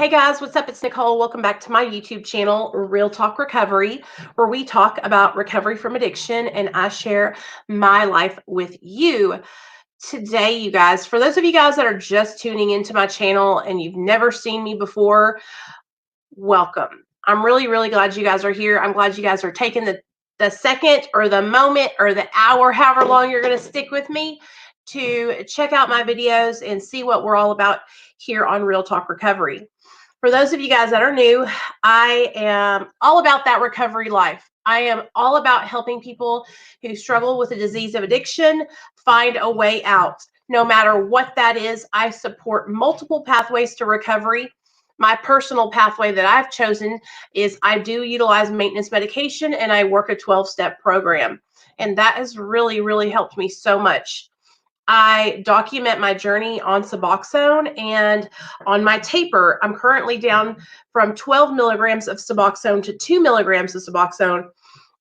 Hey guys, what's up? It's Nicole. Welcome back to my YouTube channel, Real Talk Recovery, where we talk about recovery from addiction and I share my life with you. Today, you guys, for those of you guys that are just tuning into my channel and you've never seen me before, welcome. I'm really, really glad you guys are here. I'm glad you guys are taking the second or the moment or the hour, however long you're going to stick with me to check out my videos and see what we're all about here on Real Talk Recovery. For those of you guys that are new, I am all about that recovery life. I am all about helping people who struggle with the disease of addiction find a way out. No matter what that is, I support multiple pathways to recovery. My personal pathway that I've chosen is I do utilize maintenance medication and I work a 12-step program. And that has really, really helped me so much. I document my journey on Suboxone, and on my taper, I'm currently down from 12 milligrams of Suboxone to 2 milligrams of Suboxone.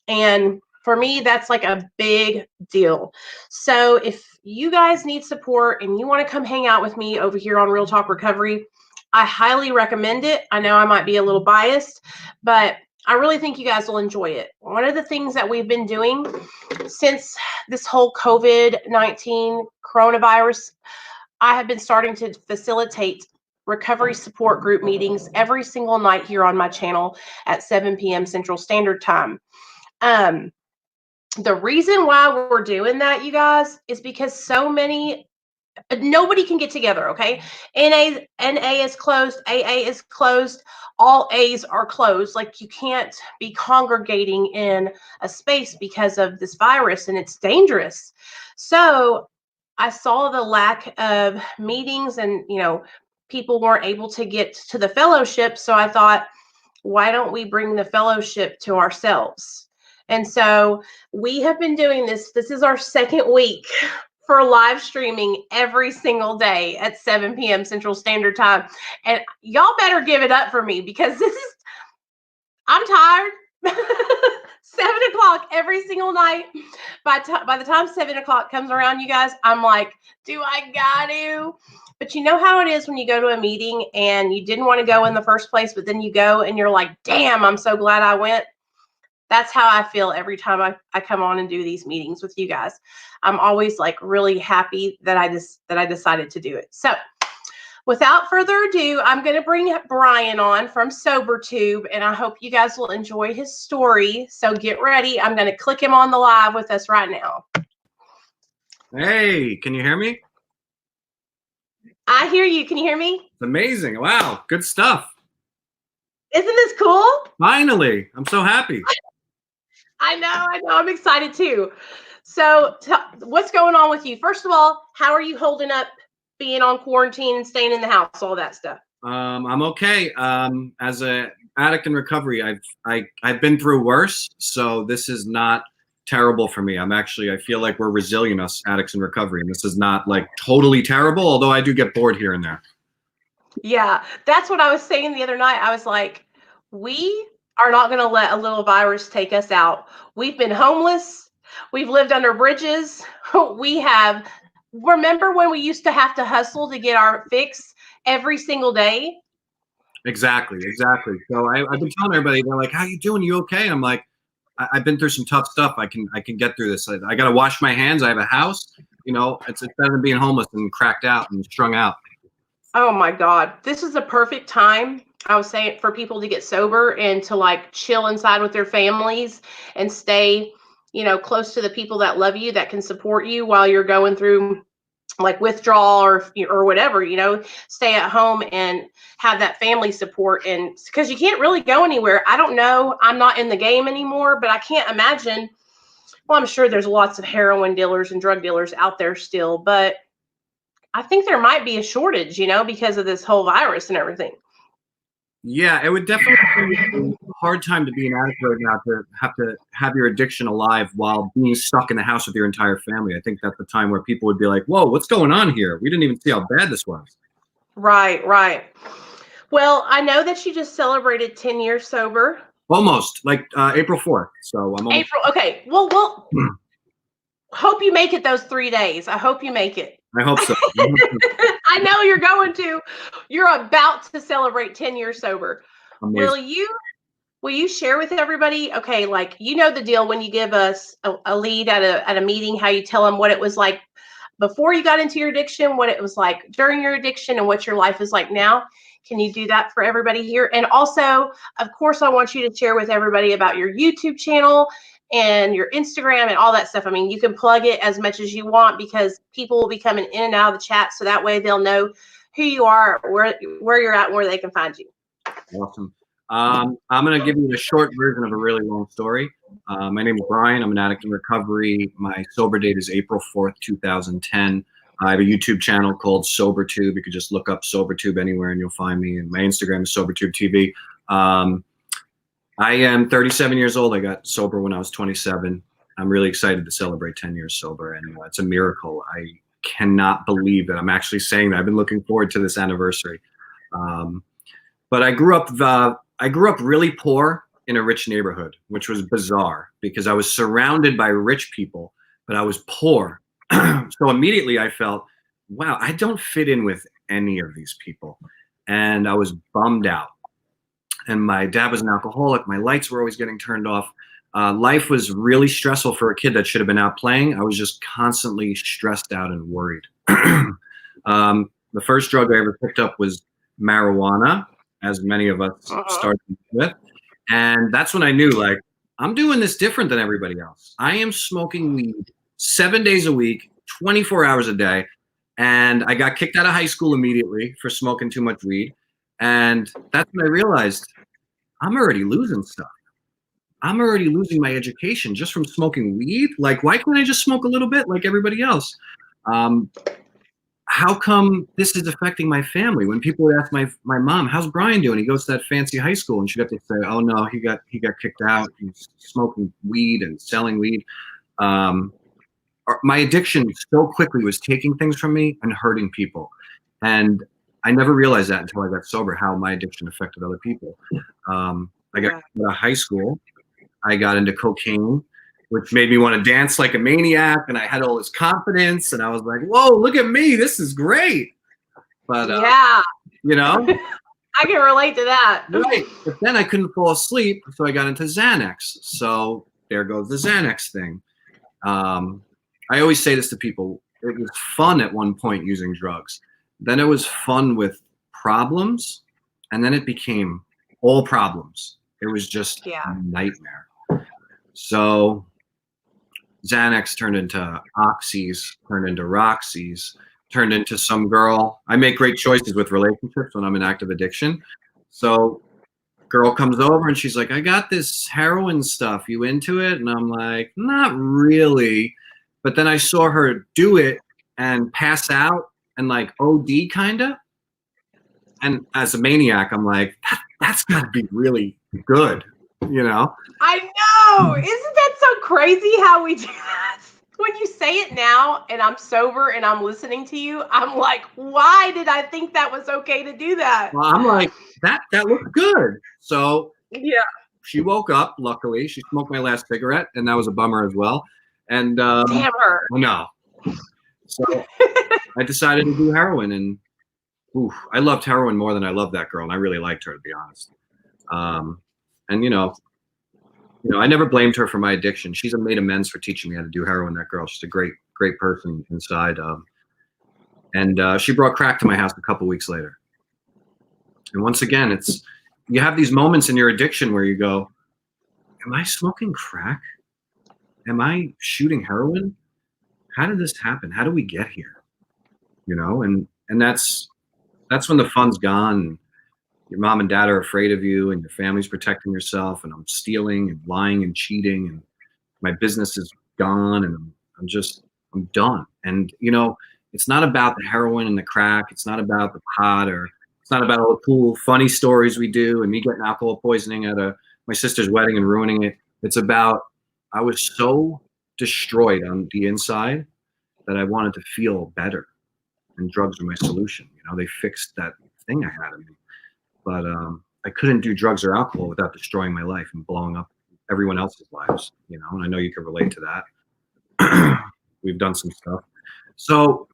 And for me, that's like a big deal. So if you guys need support and you want to come hang out with me over here on Real Talk Recovery, I highly recommend it. I know I might be a little biased, but I really think you guys will enjoy it. One of the things that we've been doing since this whole COVID-19 coronavirus, I have been starting to facilitate recovery support group meetings every single night here on my channel at 7 p.m. Central Standard Time. The reason why we're doing that, you guys, is because nobody can get together, okay? NA is closed, AA is closed, all A's are closed. Like, you can't be congregating in a space because of this virus, and it's dangerous. So I saw the lack of meetings and, people weren't able to get to the fellowship. So I thought, why don't we bring the fellowship to ourselves? And so we have been doing this. This is our second week for live streaming every single day at 7 p.m. Central Standard Time. And y'all better give it up for me because I'm tired. 7 o'clock every single night. By the time 7 o'clock comes around, you guys, I'm like, do I got to? But you know how it is when you go to a meeting and you didn't want to go in the first place, but then you go and you're like, damn, I'm so glad I went. That's how I feel every time I come on and do these meetings with you guys. I'm always like really happy that I decided to do it. So without further ado, I'm going to bring Brian on from SoberTube, and I hope you guys will enjoy his story. So get ready. I'm going to click him on the live with us right now. Hey, can you hear me? I hear you. Can you hear me? It's amazing. Wow, good stuff. Isn't this cool? Finally, I'm so happy. I know. I'm excited too. So what's going on with you? First of all, how are you holding up being on quarantine and staying in the house, all that stuff? I'm okay. As an addict in recovery, I've been through worse, so this is not terrible for me. I feel like we're resilient, us addicts in recovery, and this is not like totally terrible, although I do get bored here and there. Yeah, that's what I was saying the other night. I was like, we are not going to let a little virus take us out. We've been homeless. We've lived under bridges. Remember when we used to have to hustle to get our fix every single day? Exactly. So I've been telling everybody, they're like, how you doing? You okay? And I'm like, I've been through some tough stuff. I can get through this. I got to wash my hands. I have a house. It's better than being homeless and cracked out and strung out. Oh my God. This is a perfect time, I was saying, for people to get sober and to like chill inside with their families and stay, close to the people that love you, that can support you while you're going through like withdrawal or whatever, stay at home and have that family support. And because you can't really go anywhere. I don't know. I'm not in the game anymore, but I can't imagine. Well, I'm sure there's lots of heroin dealers and drug dealers out there still, but I think there might be a shortage, because of this whole virus and everything. Yeah, it would definitely be a hard time to be an addict right now, to have your addiction alive while being stuck in the house with your entire family. I think that's the time where people would be like, whoa, what's going on here? We didn't even see how bad this was. Right. Well, I know that you just celebrated 10 years sober. Almost, like April 4th. So I'm April. Okay. Well, hope you make it those 3 days. I hope you make it. I hope so. I know you're going to. You're about to celebrate 10 years sober. Amazing. Will you share with everybody? Okay, like you know the deal when you give us a lead at a meeting, how you tell them what it was like before you got into your addiction, what it was like during your addiction, and what your life is like now. Can you do that for everybody here? And also, of course, I want you to share with everybody about your YouTube channel and your Instagram and all that stuff. I mean, you can plug it as much as you want because people will be coming in and out of the chat, so that way they'll know who you are, where you're at, and where they can find you. Awesome. I'm going to give you a short version of a really long story. My name is Brian. I'm an addict in recovery. My sober date is April 4th, 2010. I have a YouTube channel called SoberTube. You could just look up SoberTube anywhere and you'll find me. And my Instagram is SoberTube TV. I am 37 years old. I got sober when I was 27. I'm really excited to celebrate 10 years sober, and it's a miracle. I cannot believe that I'm actually saying that. I've been looking forward to this anniversary. But I grew up really poor in a rich neighborhood, which was bizarre because I was surrounded by rich people, but I was poor. So immediately I felt, wow, I don't fit in with any of these people. And I was bummed out. And my dad was an alcoholic. My lights were always getting turned off. Life was really stressful for a kid that should have been out playing. I was just constantly stressed out and worried. The first drug I ever picked up was marijuana, as many of us started with. And that's when I knew, like, I'm doing this different than everybody else. I am smoking weed 7 days a week, 24 hours a day. And I got kicked out of high school immediately for smoking too much weed. And that's when I realized I'm already losing stuff. I'm already losing my education just from smoking weed. Like, why can't I just smoke a little bit like everybody else? How come this is affecting my family? When people would ask my mom, how's Brian doing? He goes to that fancy high school, and she'd have to say, oh no, he got kicked out. He's smoking weed and selling weed. My addiction so quickly was taking things from me and hurting people. And I never realized that until I got sober, how my addiction affected other people. I got out of high school. I got into cocaine, which made me want to dance like a maniac. And I had all this confidence. And I was like, whoa, look at me. This is great. But, yeah, you know, I can relate to that. Right. But then I couldn't fall asleep. So I got into Xanax. So there goes the Xanax thing. I always say this to people. It was fun at one point using drugs. Then it was fun with problems. And then it became all problems. It was just a nightmare. So Xanax turned into Oxys, turned into Roxys, turned into some girl. I make great choices with relationships when I'm in active addiction. So girl comes over and she's like, I got this heroin stuff. You into it? And I'm like, not really. But then I saw her do it and pass out and like OD kind of. And as a maniac, I'm like, that's got to be really good, you know? I know. Isn't that so crazy how we do that? When you say it now and I'm sober and I'm listening to you, I'm like, why did I think that was okay to do that? Well, I'm like, that looked good. So yeah, she woke up, luckily. She smoked my last cigarette, and that was a bummer as well. And damn her. No. So I decided to do heroin, and I loved heroin more than I loved that girl, and I really liked her, to be honest. And you know, I never blamed her for my addiction. She's made amends for teaching me how to do heroin. That girl, she's a great person inside. And she brought crack to my house a couple weeks later. And once again, you have these moments in your addiction where you go, am I smoking crack? Am I shooting heroin? How did this happen? How do we get here? You know, and that's when the fun's gone. Your mom and dad are afraid of you, and your family's protecting yourself, and I'm stealing and lying and cheating, and my business is gone, and I'm done. And you know, it's not about the heroin and the crack. It's not about the pot, or it's not about all the cool, funny stories we do, and me getting alcohol poisoning at my sister's wedding and ruining it. It's about, I was so destroyed on the inside that I wanted to feel better, and drugs were my solution. You know, they fixed that thing I had in me. But I couldn't do drugs or alcohol without destroying my life and blowing up everyone else's lives, you know, and I know you can relate to that. We've done some stuff. So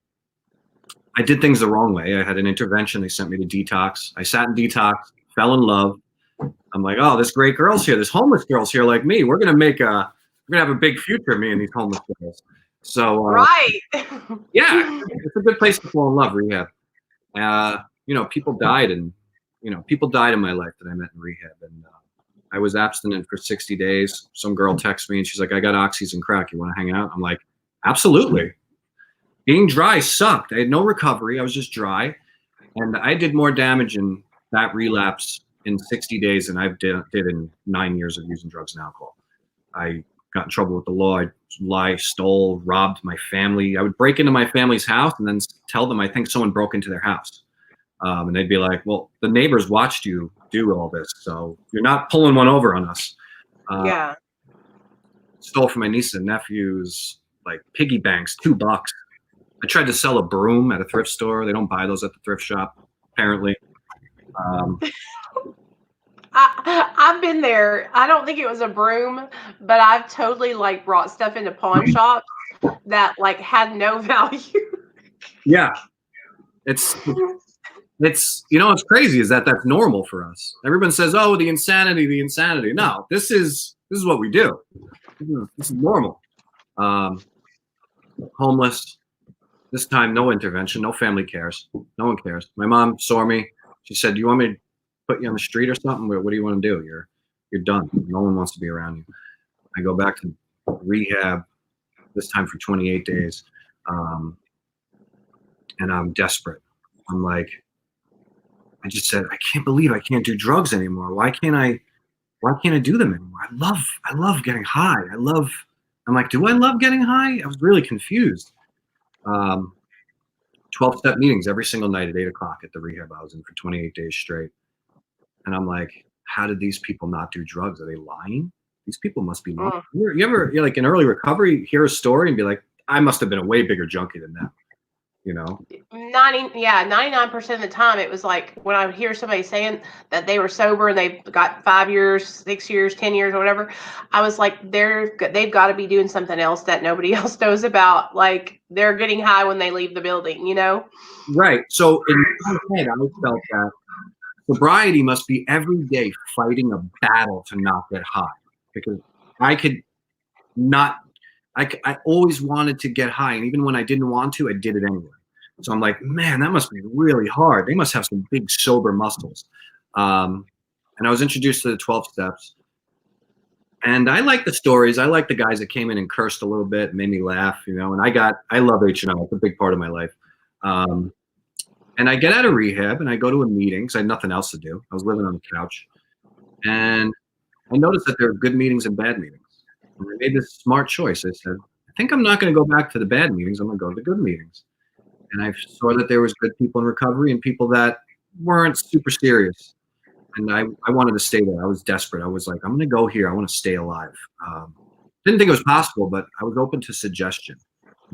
I did things the wrong way. I had an intervention. They sent me to detox. I sat in detox, fell in love. I'm like, oh, this great girl's here. This homeless girl's here like me. We're gonna have a big future, me and these homeless girls. So Right. yeah, it's a good place to fall in love, rehab. People died, and people died in my life that I met in rehab, and I was abstinent for 60 days. Some girl texts me and she's like, I got oxys and crack. You want to hang out? I'm like, absolutely. Being dry sucked. I had no recovery. I was just dry. And I did more damage in that relapse in 60 days than I did in 9 years of using drugs and alcohol. I got in trouble with the law. I stole, robbed my family. I would break into my family's house and then tell them I think someone broke into their house. And they'd be like, well, the neighbors watched you do all this, so you're not pulling one over on us. Yeah. Stole from my nieces and nephews, like piggy banks, $2. I tried to sell a broom at a thrift store. They don't buy those at the thrift shop, apparently. I've been there. I don't think it was a broom, but I've totally like brought stuff into pawn shops that like had no value. Yeah. It's what's crazy is that that's normal for us. Everyone says, oh, the insanity. No, this is what we do. This is normal. Homeless. This time, no intervention, no family cares. No one cares. My mom saw me. She said, do you want me to put you on the street or something? What do you want to do? You're done. No one wants to be around you. I go back to rehab, this time for 28 days. And I'm desperate. I'm like, I just said, I can't believe I can't do drugs anymore. Why can't I do them anymore? I love getting high. I'm like, do I love getting high? I was really confused. 12-step meetings every single night at 8 o'clock at the rehab I was in for 28 days straight. And I'm like, how did these people not do drugs? Are they lying? These people must be lying. You're like in early recovery, hear a story and be like, I must have been a way bigger junkie than them. 99% of the time it was like when I would hear somebody saying that they were sober and they've got 5 years, 6 years, 10 years or whatever, I was like, they've got to be doing something else that nobody else knows about. Like they're getting high when they leave the building, Right. So in my head, I felt that sobriety must be every day fighting a battle to not get high, because I always wanted to get high. And even when I didn't want to, I did it anyway. So I'm like, man, that must be really hard. They must have some big sober muscles. And I was introduced to the 12 steps. And I like the stories. I like the guys that came in and cursed a little bit, made me laugh, and I love H&I. It's a big part of my life. And I get out of rehab and I go to a meeting because I had nothing else to do. I was living on the couch. And I noticed that there are good meetings and bad meetings. And I made this smart choice. I said, I think I'm not going to go back to the bad meetings. I'm going to go to the good meetings. And I saw that there was good people in recovery and people that weren't super serious. And I wanted to stay there. I was desperate. I was like, I'm going to go here. I want to stay alive. Didn't think it was possible, but I was open to suggestion.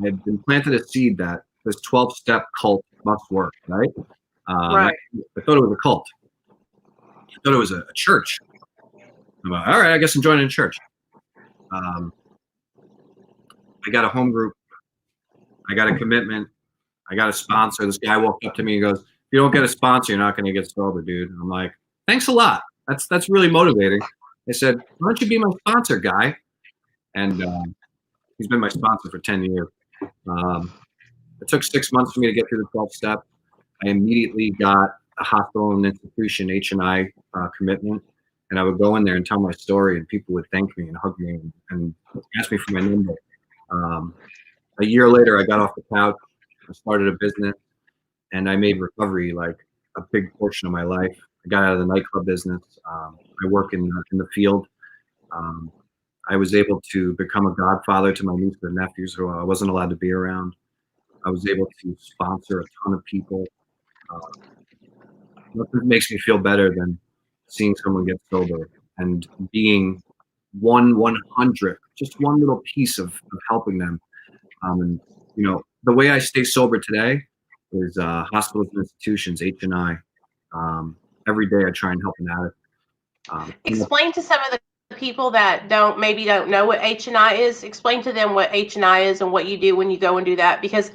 I had been planted a seed that this 12-step cult must work, right? Right. I thought it was a cult. I thought it was a church. I'm like, all right, I guess I'm joining a church. I got a home group. I got a commitment. I got a sponsor. This guy walked up to me and goes, if you don't get a sponsor, you're not going to get sober, dude. And I'm like, thanks a lot. That's really motivating. I said, why don't you be my sponsor, guy? And he's been my sponsor for 10 years. It took 6 months for me to get through the 12 step. I immediately got a hospital and institution H&I commitment. And I would go in there and tell my story, and people would thank me and hug me and ask me for my number. A year later, I got off the couch. I started a business, and I made recovery like a big portion of my life. I got out of the nightclub business. I work in the field. I was able to become a godfather to my nieces and nephews who I wasn't allowed to be around. I was able to sponsor a ton of people. Nothing makes me feel better than seeing someone get sober and being 1/100th, just one little piece of helping them. And the way I stay sober today is hospitals and institutions, H&I. Every day I try and help an addict. Explain to some of the people that don't know what H&I is. Explain to them what H&I is and what you do when you go and do that, because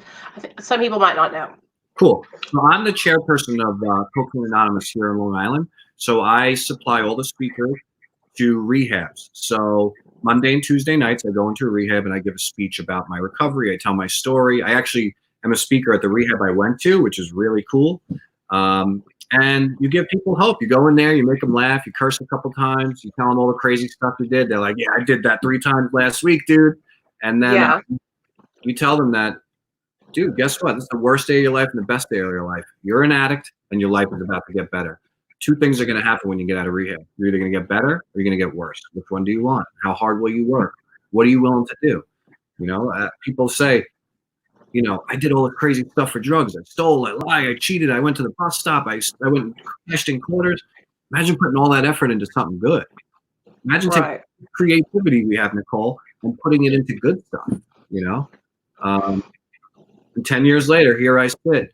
some people might not know. Cool. So I'm the chairperson of Cocaine Anonymous here in Long Island. So I supply all the speakers to rehabs. So Monday and Tuesday nights, I go into a rehab and I give a speech about my recovery. I tell my story. I actually am a speaker at the rehab I went to, which is really cool. And you give people hope. You go in there, you make them laugh, you curse a couple times, you tell them all the crazy stuff you did. They're like, yeah, I did that 3 times last week, dude. And then Yeah. you tell them that, dude, guess what? This is the worst day of your life and the best day of your life. You're an addict and your life is about to get better. 2 things are going to happen when you get out of rehab. You're either going to get better or you're going to get worse. Which one do you want? How hard will you work? What are you willing to do? You know, people say, you know, I did all the crazy stuff for drugs. I stole, I lied, I cheated. I went to the bus stop. I went and crashed in quarters. Imagine putting all that effort into something good. Imagine taking the creativity we have, Nicole, and putting it into good stuff, you know? And 10 years later, here I sit,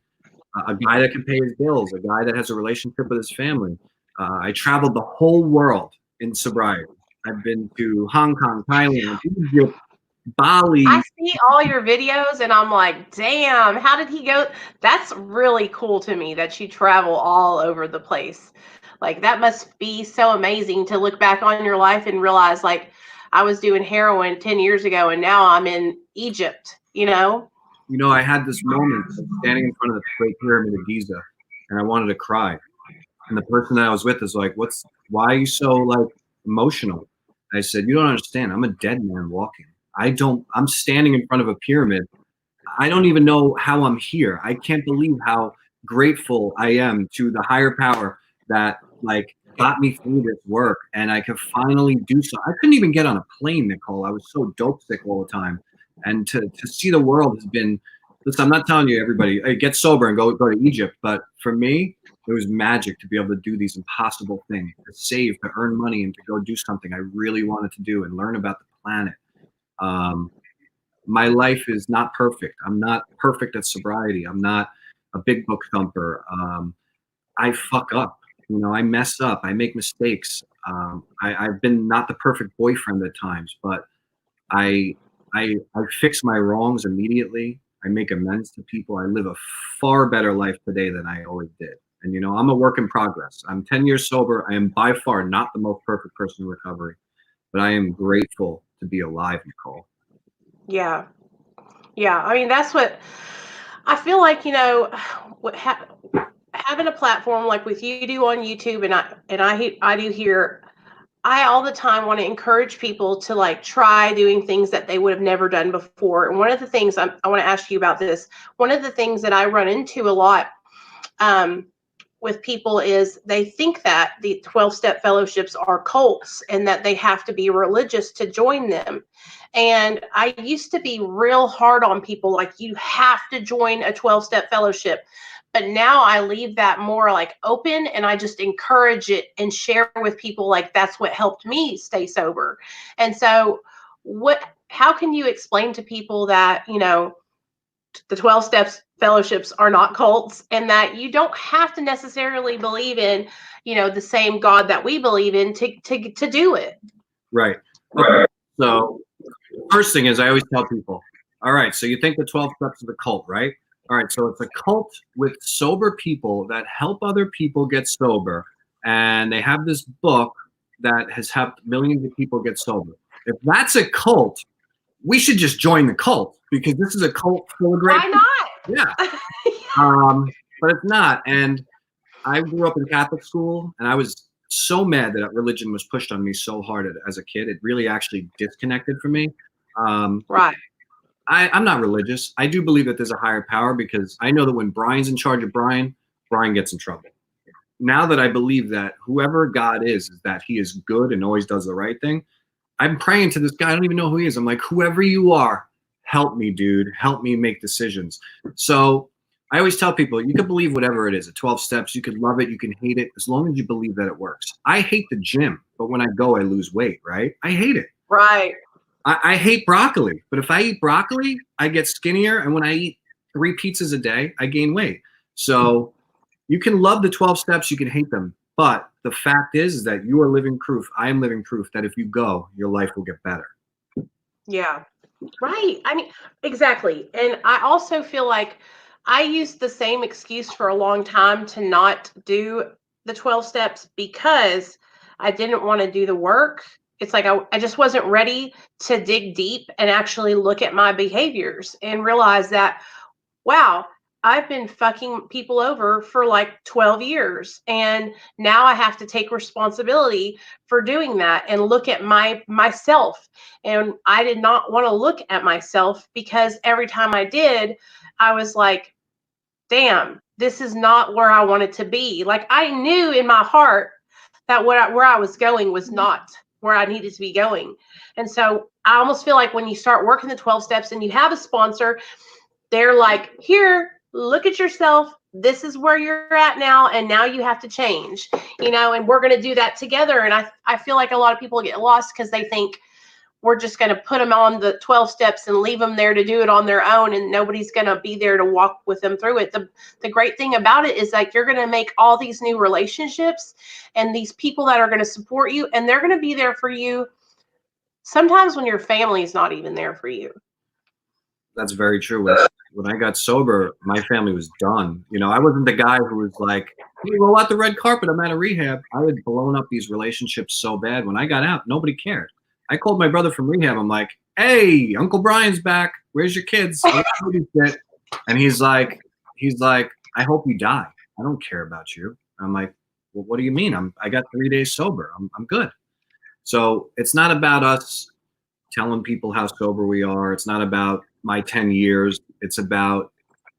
a guy that can pay his bills, a guy that has a relationship with his family. I traveled the whole world in sobriety. I've been to Hong Kong, Thailand, Egypt, Bali. I see all your videos and I'm like, damn, how did he go? That's really cool to me that you travel all over the place. Like, that must be so amazing to look back on your life and realize, like, I was doing heroin 10 years ago and now I'm in Egypt, you know? You know, I had this moment standing in front of the Great Pyramid of Giza and I wanted to cry. And the person that I was with is like, why are you so like emotional? I said, you don't understand. I'm a dead man walking. I'm standing in front of a pyramid. I don't even know how I'm here. I can't believe how grateful I am to the higher power that like got me through this work and I could finally do so. I couldn't even get on a plane, Nicole. I was so dope sick all the time. And to see the world has been, listen, I'm not telling you everybody, hey, get sober and go to Egypt. But for me, it was magic to be able to do these impossible things, to save, to earn money, and to go do something I really wanted to do and learn about the planet. My life is not perfect. I'm not perfect at sobriety. I'm not a big book thumper. I fuck up. You know, I mess up. I make mistakes. I've been not the perfect boyfriend at times, but I fix my wrongs immediately. I make amends to people. I live a far better life today than I always did. And, you know, I'm a work in progress. I'm 10 years sober. I am by far not the most perfect person in recovery, but I am grateful to be alive, Nicole. Yeah. Yeah. I mean, that's what I feel like, you know, having a platform like with you do on YouTube I do here. I all the time want to encourage people to like try doing things that they would have never done before. And one of the things I want to ask you about this, one of the things that I run into a lot with people is they think that the 12-step fellowships are cults and that they have to be religious to join them. And I used to be real hard on people, like, you have to join a 12-step fellowship. But now I leave that more like open and I just encourage it and share with people, like, that's what helped me stay sober. And so how can you explain to people that, you know, the 12 steps fellowships are not cults and that you don't have to necessarily believe in, you know, the same God that we believe in to do it? Right. Okay. So first thing is I always tell people, all right, so you think the 12 steps is a cult, right? All right, so it's a cult with sober people that help other people get sober. And they have this book that has helped millions of people get sober. If that's a cult, we should just join the cult because this is a cult full of great Why not? Yeah. But it's not. And I grew up in Catholic school and I was so mad that religion was pushed on me so hard as a kid. It really actually disconnected from me. Right. I'm not religious. I do believe that there's a higher power because I know that when Brian's in charge of Brian gets in trouble. Now that I believe that whoever God is that he is good and always does the right thing, I'm praying to this guy. I don't even know who he is. I'm like, whoever you are, help me, dude. Help me make decisions. So I always tell people, you can believe whatever it is. At 12 steps, you can love it, you can hate it, as long as you believe that it works. I hate the gym, but when I go, I lose weight, right? I hate it. Right. I hate broccoli, but if I eat broccoli, I get skinnier. And when I eat 3 pizzas a day, I gain weight. So you can love the 12 steps, you can hate them. But the fact is that you are living proof. I am living proof that if you go, your life will get better. Yeah. Right. I mean, exactly. And I also feel like I used the same excuse for a long time to not do the 12 steps because I didn't want to do the work. It's like I just wasn't ready to dig deep and actually look at my behaviors and realize that, wow, I've been fucking people over for like 12 years. And now I have to take responsibility for doing that and look at myself. And I did not want to look at myself because every time I did, I was like, damn, this is not where I wanted to be. Like I knew in my heart that where I was going was not where I needed to be going. And so I almost feel like when you start working the 12 steps and you have a sponsor, they're like, here, look at yourself. This is where you're at now. And now you have to change, and we're going to do that together. And I feel like a lot of people get lost because they think we're just going to put them on the 12 steps and leave them there to do it on their own. And nobody's going to be there to walk with them through it. The great thing about it is like, you're going to make all these new relationships and these people that are going to support you. And they're going to be there for you sometimes when your family is not even there for you. That's very true. When I got sober, my family was done. I wasn't the guy who was like, hey, roll out the red carpet, I'm out of rehab. I had blown up these relationships so bad. When I got out, nobody cared. I called my brother from rehab. I'm like, hey, Uncle Brian's back. Where's your kids? And he's like, I hope you die. I don't care about you. I'm like, well, what do you mean? I got 3 days sober. I'm good. So it's not about us telling people how sober we are. It's not about my 10 years. It's about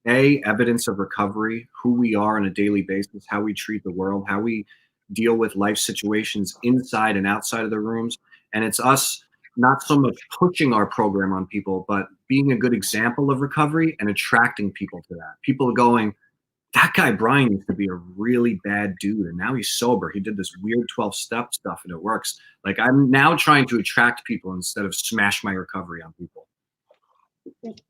evidence of recovery, who we are on a daily basis, how we treat the world, how we deal with life situations inside and outside of the rooms. And it's us not so much pushing our program on people, but being a good example of recovery and attracting people to that. People are going, that guy Brian used to be a really bad dude, and now he's sober. He did this weird 12-step stuff, and it works. Like, I'm now trying to attract people instead of smash my recovery on people.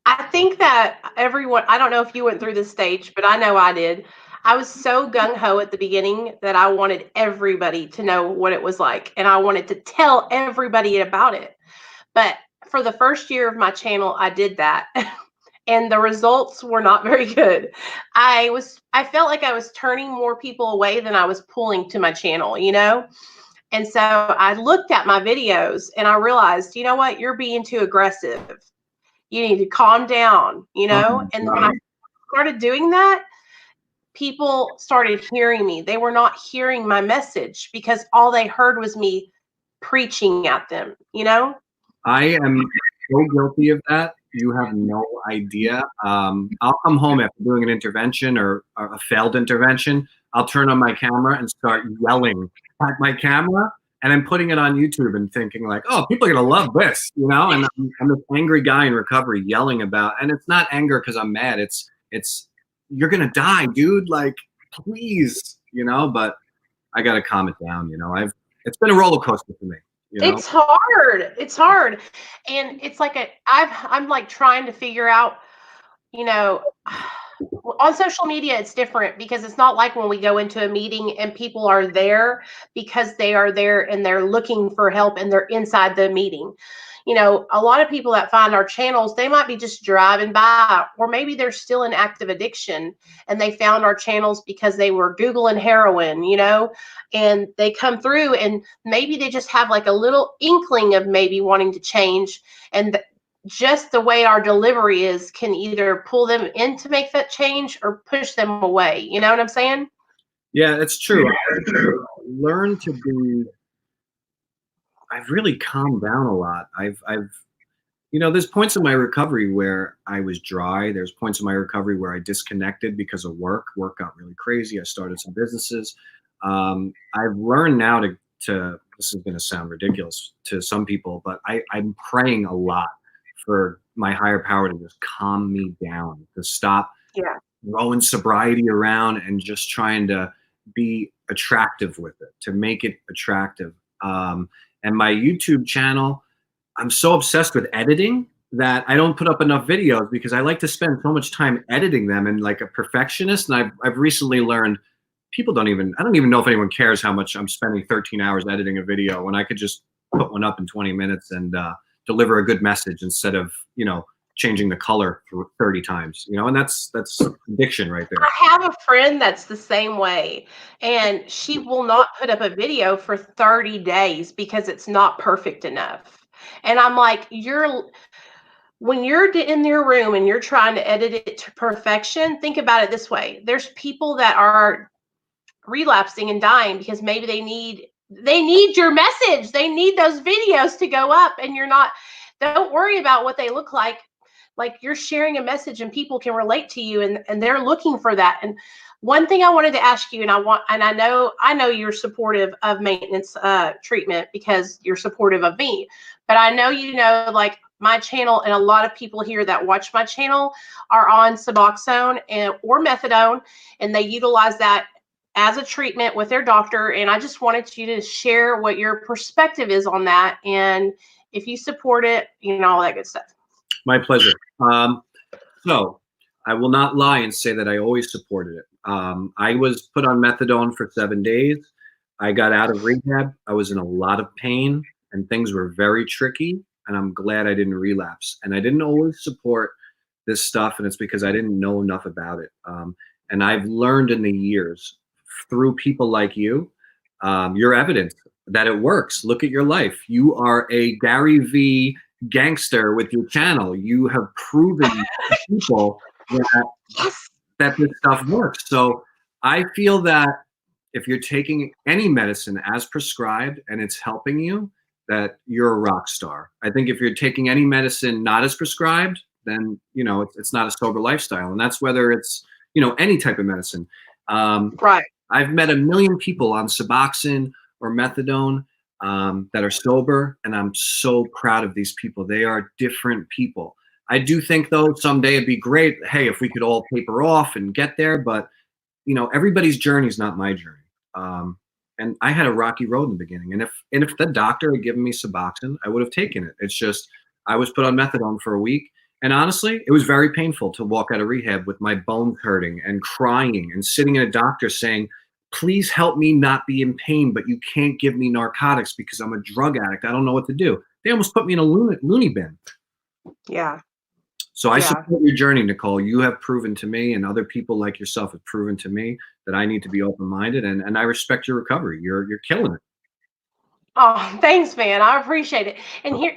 I think that everyone, I don't know if you went through this stage, but I know I did. I was so gung-ho at the beginning that I wanted everybody to know what it was like, and I wanted to tell everybody about it. But for the first year of my channel, I did that. And the results were not very good. I felt like I was turning more people away than I was pulling to my channel, And so I looked at my videos and I realized, you know what, you're being too aggressive. You need to calm down, And when I started doing that, people started hearing me. They were not hearing my message because all they heard was me preaching at them, I am so guilty of that. You have no idea. I'll come home after doing an intervention or a failed intervention. I'll turn on my camera and start yelling at my camera, and I'm putting it on YouTube and thinking like, oh, people are going to love this, And I'm this angry guy in recovery yelling about, and it's not anger because I'm mad. It's you're going to die, dude. Like, please, but I got to calm it down. It's been a roller coaster for me. It's hard. It's hard. And it's like I'm like trying to figure out, on social media, it's different because it's not like when we go into a meeting and people are there because they are there and they're looking for help and they're inside the meeting. A lot of people that find our channels, they might be just driving by, or maybe they're still in active addiction and they found our channels because they were Googling heroin, and they come through and maybe they just have like a little inkling of maybe wanting to change. And just the way our delivery is can either pull them in to make that change or push them away. You know what I'm saying? Yeah, it's true. Learn to be. I've really calmed down a lot. I've there's points in my recovery where I was dry. There's points in my recovery where I disconnected because of work. Work got really crazy. I started some businesses. I've learned now to this is going to sound ridiculous to some people, but I'm praying a lot for my higher power to just calm me down, to stop throwing sobriety around and just trying to be attractive with it, to make it attractive. And my YouTube channel, I'm so obsessed with editing that I don't put up enough videos because I like to spend so much time editing them and like a perfectionist. And I've recently learned I don't even know if anyone cares how much I'm spending 13 hours editing a video when I could just put one up in 20 minutes and deliver a good message instead of, changing the color for 30 times, you know, and that's addiction right there. I have a friend that's the same way, and she will not put up a video for 30 days because it's not perfect enough. And I'm like, when you're in your room and you're trying to edit it to perfection, think about it this way. There's people that are relapsing and dying because maybe they need your message. They need those videos to go up, and you're not, don't worry about what they look like. Like, you're sharing a message and people can relate to you, and they're looking for that. And one thing I wanted to ask you, and I know you're supportive of maintenance treatment because you're supportive of me, but I know, like, my channel and a lot of people here that watch my channel are on Suboxone or methadone, and they utilize that as a treatment with their doctor. And I just wanted you to share what your perspective is on that, and if you support it, all that good stuff. My pleasure. So I will not lie and say that I always supported it. I was put on methadone for 7 days. I got out of rehab. I was in a lot of pain and things were very tricky, and I'm glad I didn't relapse. And I didn't always support this stuff, and it's because I didn't know enough about it. And I've learned in the years through people like you, your evidence that it works. Look at your life. You are a Gary V gangster with your channel. You have proven to people that this stuff works. So I feel that if you're taking any medicine as prescribed and it's helping you, that you're a rock star. I think if you're taking any medicine not as prescribed, then it's not a sober lifestyle, and that's whether it's any type of medicine. Right. I've met a million people on Suboxone or methadone that are sober, and I'm so proud of these people. They are different people. I do think, though, someday it'd be great, hey, if we could all taper off and get there, but everybody's journey is not my journey. And I had a rocky road in the beginning, and if the doctor had given me Suboxone, I would have taken it. It's just I was put on methadone for a week, and honestly, it was very painful to walk out of rehab with my bones hurting and crying and sitting in a doctor saying, please help me not be in pain, but you can't give me narcotics because I'm a drug addict. I don't know what to do. They almost put me in a loony bin. Yeah. So I support your journey, Nicole. You have proven to me, and other people like yourself have proven to me, that I need to be open-minded, and I respect your recovery. You're killing it. Oh, thanks, man. I appreciate it. And here,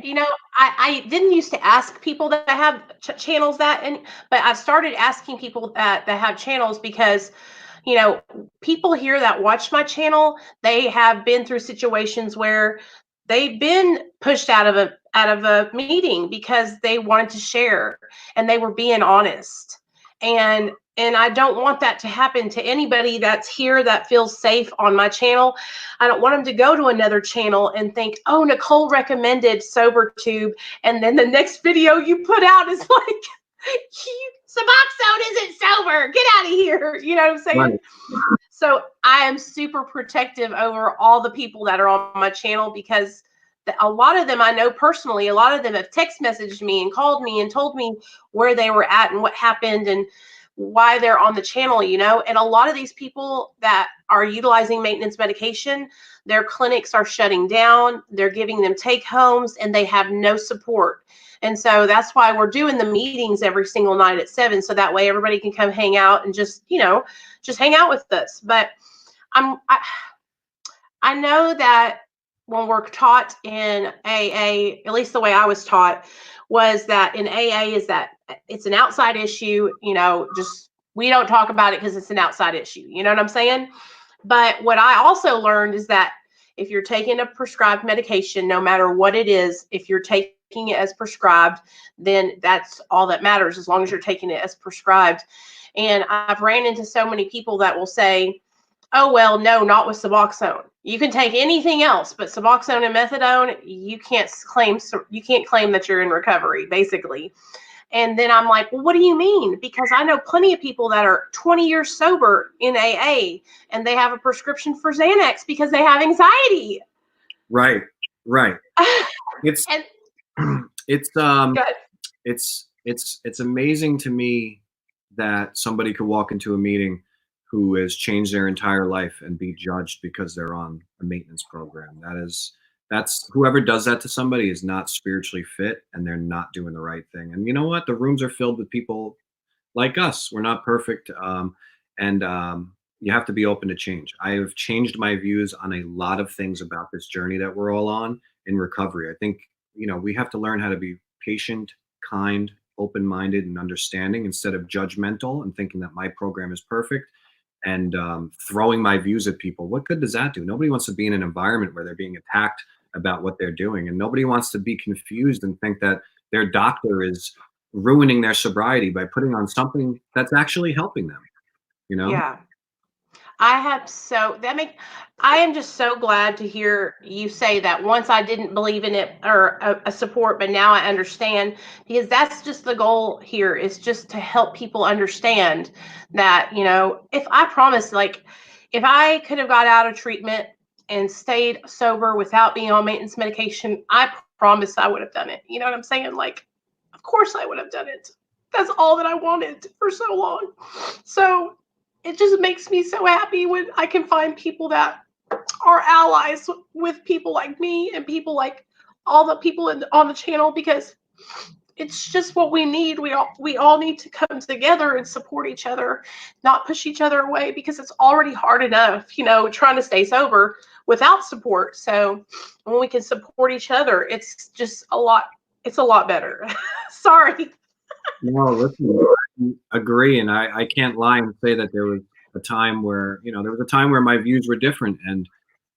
I didn't used to ask people that have channels but I started asking people that have channels because, people here that watch my channel, they have been through situations where they've been pushed out of a meeting because they wanted to share and they were being honest. And I don't want that to happen to anybody that's here that feels safe on my channel. I don't want them to go to another channel and think, oh, Nicole recommended SoberTube, and then the next video you put out is like, Suboxone isn't sober. Get out of here. You know what I'm saying? Right. So I am super protective over all the people that are on my channel because a lot of them I know personally. A lot of them have text messaged me and called me and told me where they were at and what happened and why they're on the channel, and a lot of these people that are utilizing maintenance medication, their clinics are shutting down, they're giving them take homes, and they have no support. And so that's why we're doing the meetings every single night at 7, so that way everybody can come hang out and just hang out with us. But I know that when we're taught in AA, at least the way I was taught, was that in AA is that it's an outside issue, just we don't talk about it because it's an outside issue. You know what I'm saying? But what I also learned is that if you're taking a prescribed medication, no matter what it is, if you're taking it as prescribed, then that's all that matters, as long as you're taking it as prescribed. And I've ran into so many people that will say, oh, well, no, not with Suboxone. You can take anything else, but Suboxone and methadone, you can't claim that you're in recovery, basically. And then I'm like, well, what do you mean? Because I know plenty of people that are 20 years sober in AA, and they have a prescription for Xanax because they have anxiety. Right. It's and it's amazing to me that somebody could walk into a meeting who has changed their entire life and be judged because they're on a maintenance program. That's whoever does that to somebody is not spiritually fit and they're not doing the right thing. And you know what? The rooms are filled with people like us. We're not perfect. And You have to be open to change. I have changed my views on a lot of things about this journey that we're all on in recovery. I think, we have to learn how to be patient, kind, open minded, and understanding instead of judgmental and thinking that my program is perfect and throwing my views at people. What good does that do? Nobody wants to be in an environment where they're being attacked about what they're doing. And nobody wants to be confused and think that their doctor is ruining their sobriety by putting on something that's actually helping them, you know? Yeah. I am just so glad to hear you say that. Once I didn't believe in it or a support, but now I understand, because that's just the goal here, is just to help people understand that, if I promise, like, if I could have got out of treatment and stayed sober without being on maintenance medication, I promise I would have done it. You know what I'm saying? Like, of course I would have done it. That's all that I wanted for so long. So it just makes me so happy when I can find people that are allies with people like me and people like all the people on the channel, because it's just what we need. We all need to come together and support each other, not push each other away, because it's already hard enough, trying to stay sober without support. So when we can support each other, it's a lot better. Sorry. No, listen, I agree. And I can't lie and say that there was a time where, there was a time where my views were different. And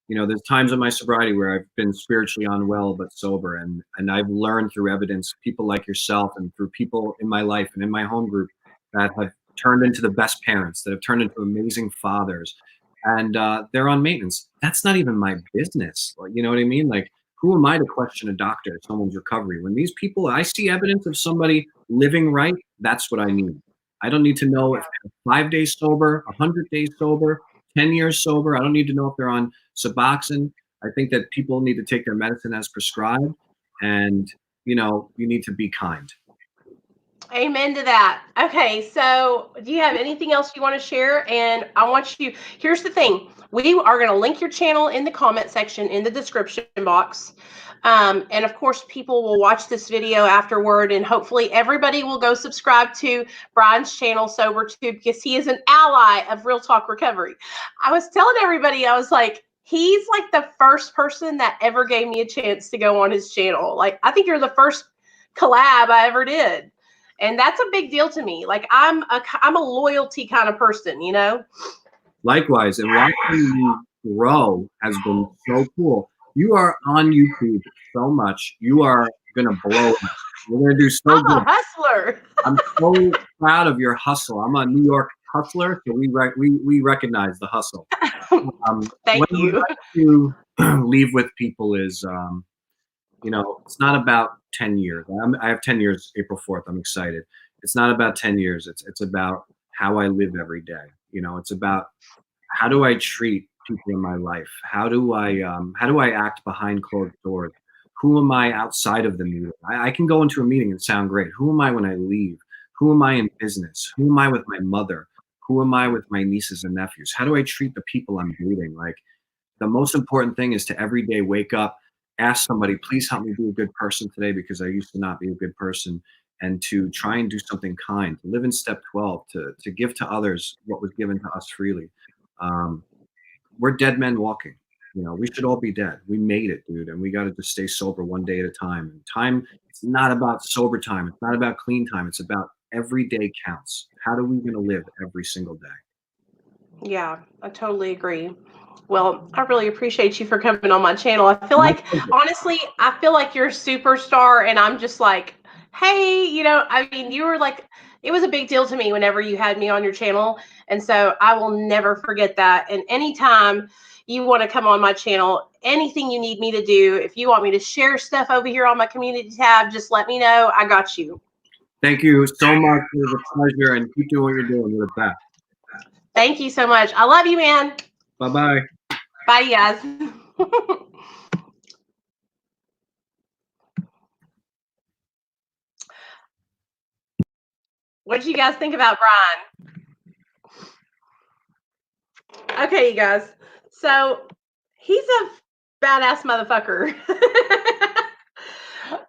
there's times in my sobriety where I've been spiritually unwell but sober, and I've learned through evidence, people like yourself, and through people in my life and in my home group that have turned into the best parents, that have turned into amazing fathers, and they're on maintenance. That's not even my business. Like, you know what I mean? Like, who am I to question a doctor, someone's recovery? When these people, I see evidence of somebody living right, that's what I need. I don't need to know if they're 5 days sober, 100 days sober, 10 years sober. I don't need to know if they're on Suboxone. I think that people need to take their medicine as prescribed, and you need to be kind. Amen to that. Okay, so do you have anything else you want to share? And here's the thing. We are going to link your channel in the comment section in the description box. And of course, people will watch this video afterward, and hopefully everybody will go subscribe to Brian's channel, SoberTube, because he is an ally of Real Talk Recovery. I was telling everybody, I was like, he's like the first person that ever gave me a chance to go on his channel. Like, I think you're the first collab I ever did. And that's a big deal to me. Like, I'm a loyalty kind of person. Likewise, and watching you grow has been so cool. You are on YouTube so much. You are gonna blow up. You're gonna do so I'm good. a hustler. I'm so proud of your hustle. I'm a New York hustler, so we recognize the hustle. Thank What I would you. like to leave with people is, it's not about 10 years. I have 10 years April 4th. I'm excited. It's not about 10 years. It's about how I live every day. It's about how do I treat people in my life? How do I act behind closed doors? Who am I outside of the meeting? I can go into a meeting and sound great. Who am I when I leave? Who am I in business? Who am I with my mother? Who am I with my nieces and nephews? How do I treat the people I'm dating? Like, the most important thing is to every day wake up, ask somebody, please help me be a good person today because I used to not be a good person, and to try and do something kind, to live in step 12, to give to others what was given to us freely. Um, we're dead men walking. We should all be dead. We made it, dude, and we got to just stay sober one day at a time. And time, it's not about sober time. It's not about clean time. It's about every day counts. How are we going to live every single day? Yeah, I totally agree. Well, I really appreciate you for coming on my channel. My pleasure. Honestly, I feel like you're a superstar, and I'm just like, hey, I mean, you were like, it was a big deal to me whenever you had me on your channel. And so I will never forget that. And anytime you want to come on my channel, anything you need me to do, if you want me to share stuff over here on my community tab, just let me know. I got you. Thank you so much. It was a pleasure, and keep doing what you're doing. You're the best. Thank you so much. I love you, man. Bye-bye. Bye, you guys. What did you guys think about Brian? Okay, you guys. So he's a badass motherfucker.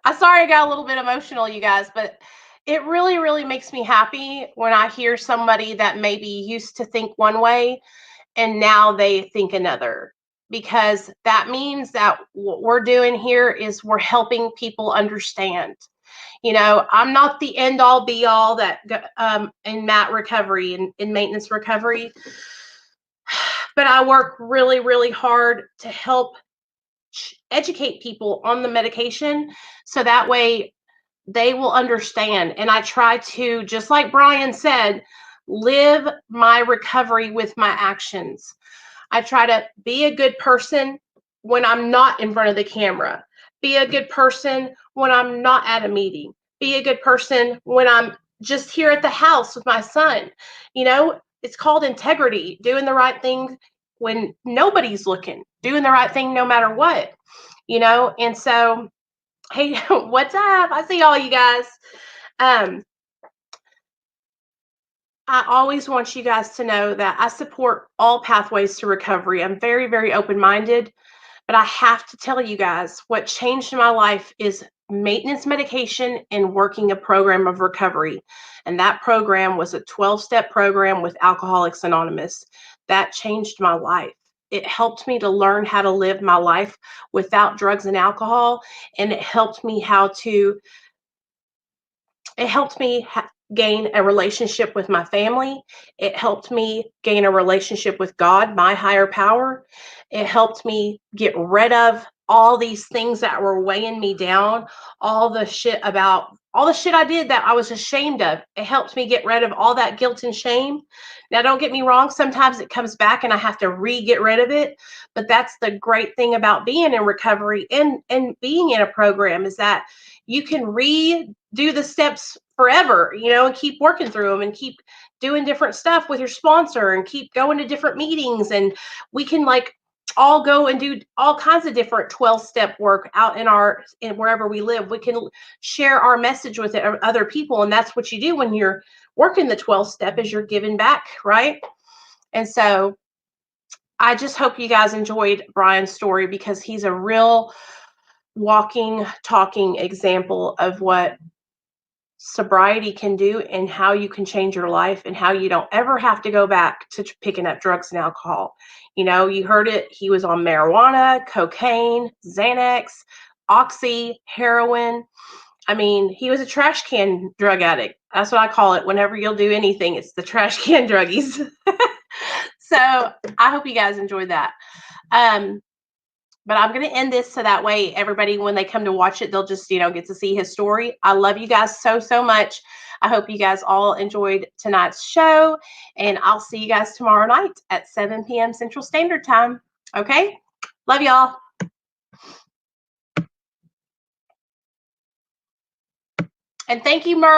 I'm sorry I got a little bit emotional, you guys, but it really, really makes me happy when I hear somebody that maybe used to think one way and now they think another, because that means that what we're doing here is we're helping people understand. I'm not the end all be all that in mat recovery and in maintenance recovery, but I work really, really hard to help educate people on the medication so that way they will understand. And I try to, just like Brian said, live my recovery with my actions. I try to be a good person when I'm not in front of the camera, be a good person when I'm not at a meeting, be a good person when I'm just here at the house with my son. It's called integrity, doing the right thing when nobody's looking, doing the right thing no matter what, and so, hey, what's up? I see all you guys. Um, I always want you guys to know that I support all pathways to recovery. I'm very, very open minded, but I have to tell you guys what changed my life is maintenance medication and working a program of recovery. And that program was a 12-step program with Alcoholics Anonymous. That changed my life. It helped me to learn how to live my life without drugs and alcohol. And it helped me gain a relationship with my family. It helped me gain a relationship with God, my higher power. It helped me get rid of all these things that were weighing me down, all the shit I did that I was ashamed of. It helped me get rid of all that guilt and shame. Now, don't get me wrong, sometimes it comes back and I have to get rid of it. But that's the great thing about being in recovery and being in a program, is that you can redo the steps forever, and keep working through them and keep doing different stuff with your sponsor and keep going to different meetings. And we can all go and do all kinds of different 12-step work out in wherever we live. We can share our message with other people. And that's what you do when you're working the 12-step, is you're giving back, right? And so I just hope you guys enjoyed Brian's story, because he's a real walking, talking example of what sobriety can do and how you can change your life and how you don't ever have to go back to picking up drugs and alcohol. You heard it. He was on marijuana, cocaine, Xanax, oxy, heroin. I mean, he was a trash can drug addict. That's what I call it. Whenever you'll do anything, it's the trash can druggies. So I hope you guys enjoyed that. But I'm going to end this so that way everybody, when they come to watch it, they'll just, get to see his story. I love you guys so, so much. I hope you guys all enjoyed tonight's show. And I'll see you guys tomorrow night at 7 p.m. Central Standard Time. Okay? Love y'all. And thank you, Merck.